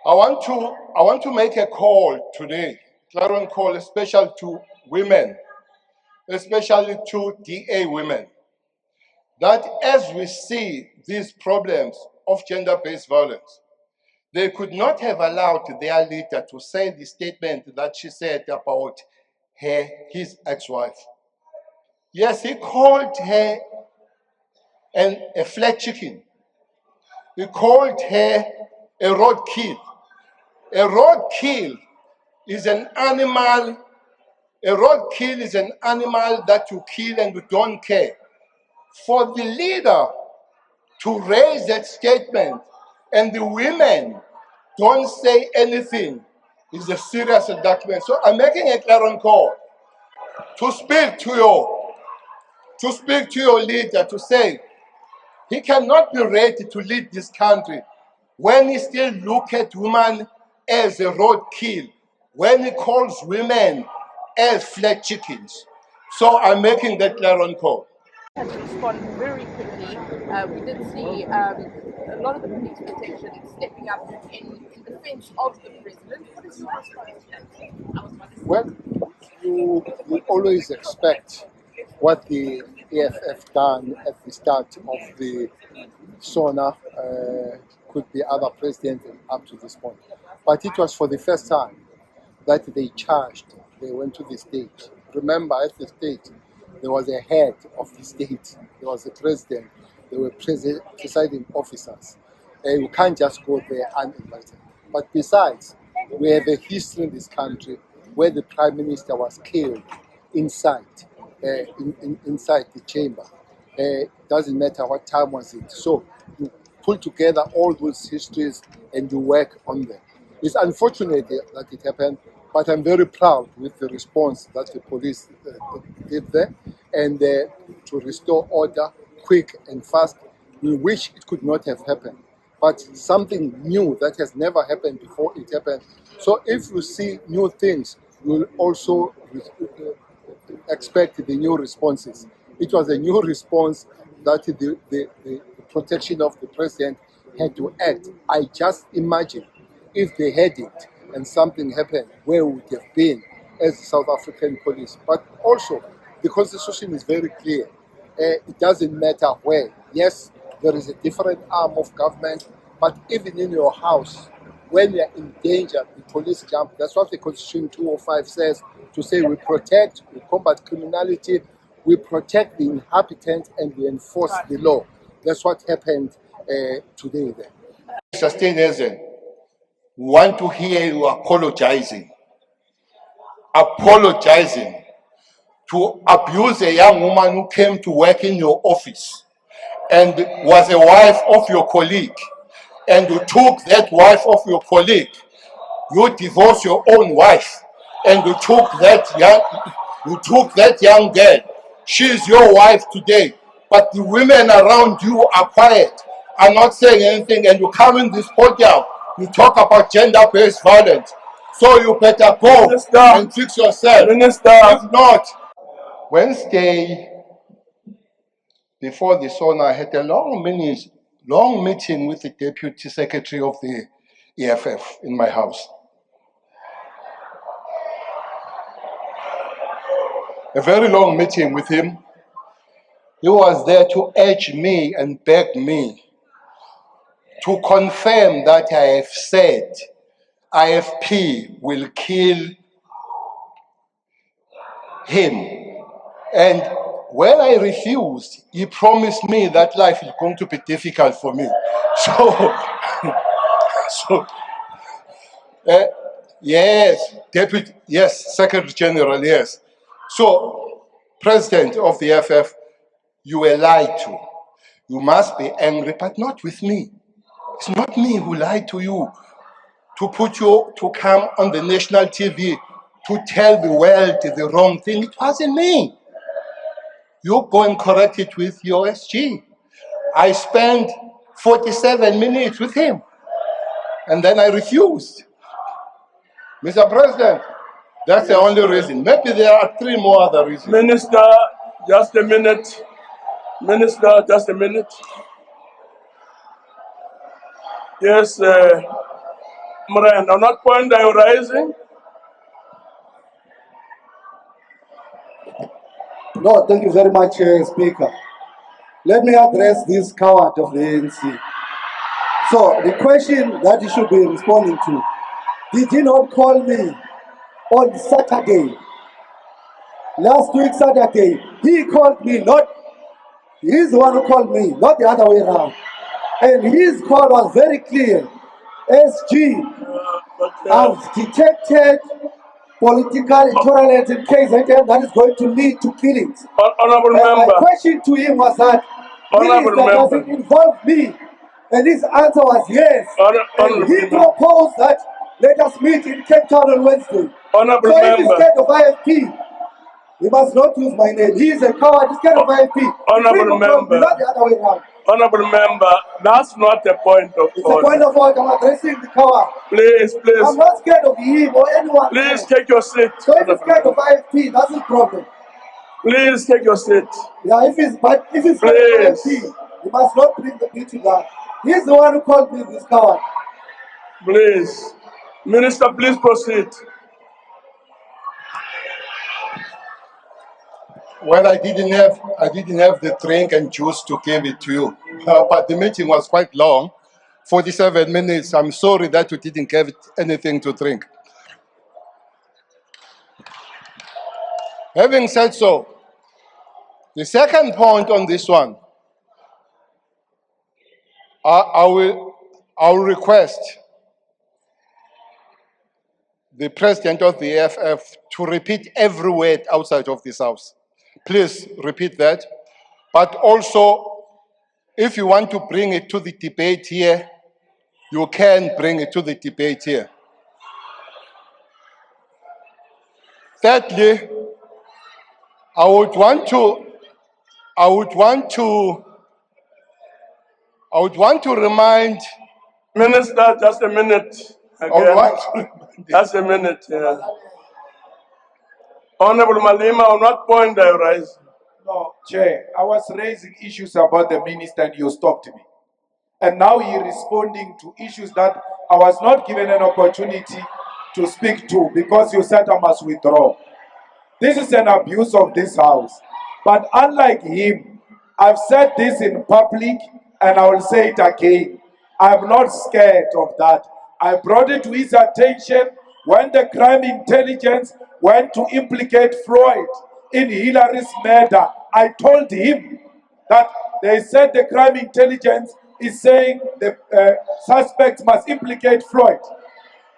I want to make a call today, clarion call, especially to women, especially to DA women, that as we see these problems of gender-based violence, they could not have allowed their leader to say the statement that she said about his ex-wife. Yes, he called her a flat chicken. He called her a roadkill. A roadkill is an animal. A roadkill is an animal that you kill and you don't care. For the leader to raise that statement and the women don't say anything is a serious document. So I'm making a clarion call to speak to your leader to say he cannot be ready to lead this country when he still look at women as a roadkill, when he calls women as flat chickens. So I'm making that clarion call. Had to respond very quickly. We did see a lot of the police protection stepping up in defense of the president. What is your response to that? Well, you always expect what the EFF done at the start of the SONA could be other presidents up to this point. But it was for the first time that they went to the state. Remember, at the state, there was a head of the state, there was a president, there were presiding officers. You can't just go there uninvited. But besides, we have a history in this country where the Prime Minister was killed inside the chamber. Doesn't matter what time was it. So you pull together all those histories and you work on them. It's unfortunate that it happened, but I'm very proud with the response that the police did there, and to restore order quick and fast. We wish it could not have happened, but something new that has never happened before it happened. So if you see new things, we'll also expect the new responses. It was a new response that the protection of the president had to act. I just imagine if they had it and something happened, where would we have been as the South African police? But also, the Constitution is very clear. It doesn't matter where. Yes, there is a different arm of government, but even in your house, when you are in danger, the police jump. That's what the Constitution 205 says, to say we protect, we combat criminality, we protect the inhabitants, and we enforce the law. That's what happened today there. Sustainers want to hear you apologizing to abuse a young woman who came to work in your office and was a wife of your colleague, and you took that wife of your colleague, you divorced your own wife, and you took that young girl. She is your wife today, but the women around you are quiet, are not saying anything, and you come in this podium, you talk about gender-based violence. So you better go and fix yourself. If not, Wednesday, before the SONA, I had a long meeting with the Deputy Secretary of the EFF in my house. A very long meeting with him. He was there to urge me and beg me to confirm that I have said IFP will kill him. And when I refused, he promised me that life is going to be difficult for me. Yes, Deputy, yes, Secretary General, yes. So, President of the EFF, you were lied to. You must be angry, but not with me. It's not me who lied to you, to put you to come on the national TV to tell the world the wrong thing. It wasn't me. You go and correct it with your SG. I spent 47 minutes with him, and then I refused. Mr. President, that's the only reason. Maybe there are 3 more other reasons. Minister, just a minute. Minister, just a minute. Yes, Miranda, on what point are you rising? No, thank you very much, Speaker. Let me address this coward of the ANC. So, the question that he should be responding to, did he not call me on Saturday? Last week, Saturday, he called me, not, he's the one who called me, not the other way around. And his call was very clear. SG, I've detected political intolerance in KZN that is going to lead to killings. Honorable And my member, question to him was that, Honorable Minister, does it member, involve me? And his answer was yes. And Honorable he member, proposed that let us meet in Cape Town on Wednesday. Honorable So if he's member, scared of IFP, he must not use my name. He is a coward, he's scared of IFP. He Honorable will call me, member, not the other way around. Honorable member, that's not a point of It's a point order. of order. I'm addressing the coward. Please, I'm please, not scared of him or anyone please else. take your seat. So if he's Honorable scared of member. IFP, that's his problem. Please take your seat. Yeah, if he's scared of IFP, Please, he must not bring the meeting down. He's the one who called me this coward. please. Minister, please proceed. Well, I didn't have the drink and juice to give it to you, but the meeting was quite long, 47 minutes. I'm sorry that you didn't give it anything to drink. Having said so, the second point on this one, I will request the president of the EFF to repeat every word outside of this house. Please repeat that. But also, if you want to bring it to the debate here, you can bring it to the debate here. Thirdly, I would want to remind. Minister, just a minute. I would Again. want to remind Just a minute. Yeah. Honorable Malima, on what point are you rising? No, Chair, I was raising issues about the minister and you stopped me. And now you're responding to issues that I was not given an opportunity to speak to because you said I must withdraw. This is an abuse of this house. But unlike him, I've said this in public and I will say it again. I'm not scared of that. I brought it to his attention when the crime intelligence went to implicate Floyd in Hillary's murder. I told him that they said the crime intelligence is saying the suspects must implicate Floyd.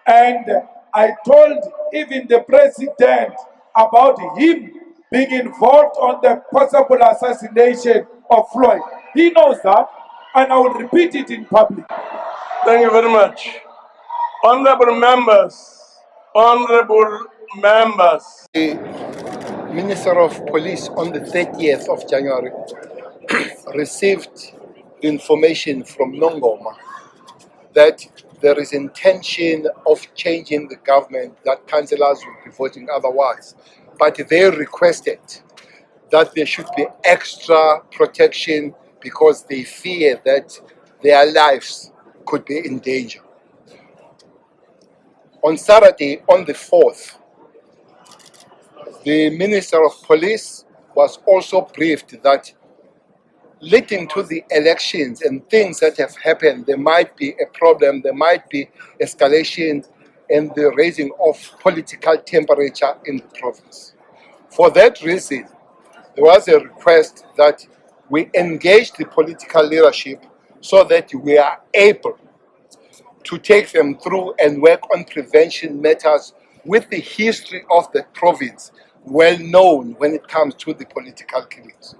And I told even the president about him being involved on the possible assassination of Floyd. He knows that, and I will repeat it in public. Thank you very much. Honorable members, honorable members. The Minister of Police on the 30th of January received information from Nongoma that there is intention of changing the government, that councillors will be voting otherwise. But they requested that there should be extra protection because they fear that their lives could be in danger. On Saturday, on the 4th, the Minister of Police was also briefed that leading to the elections and things that have happened, there might be a problem, there might be escalation and the raising of political temperature in the province. For that reason, there was a request that we engage the political leadership so that we are able to take them through and work on prevention matters with the history of the province well known when it comes to the political killings.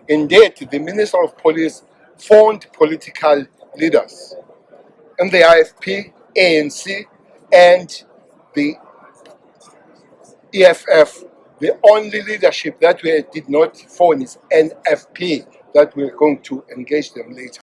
Indeed, the Minister of Police phoned political leaders in the IFP, ANC, and the EFF. The only leadership that we did not phone is NFP, that we're going to engage them later.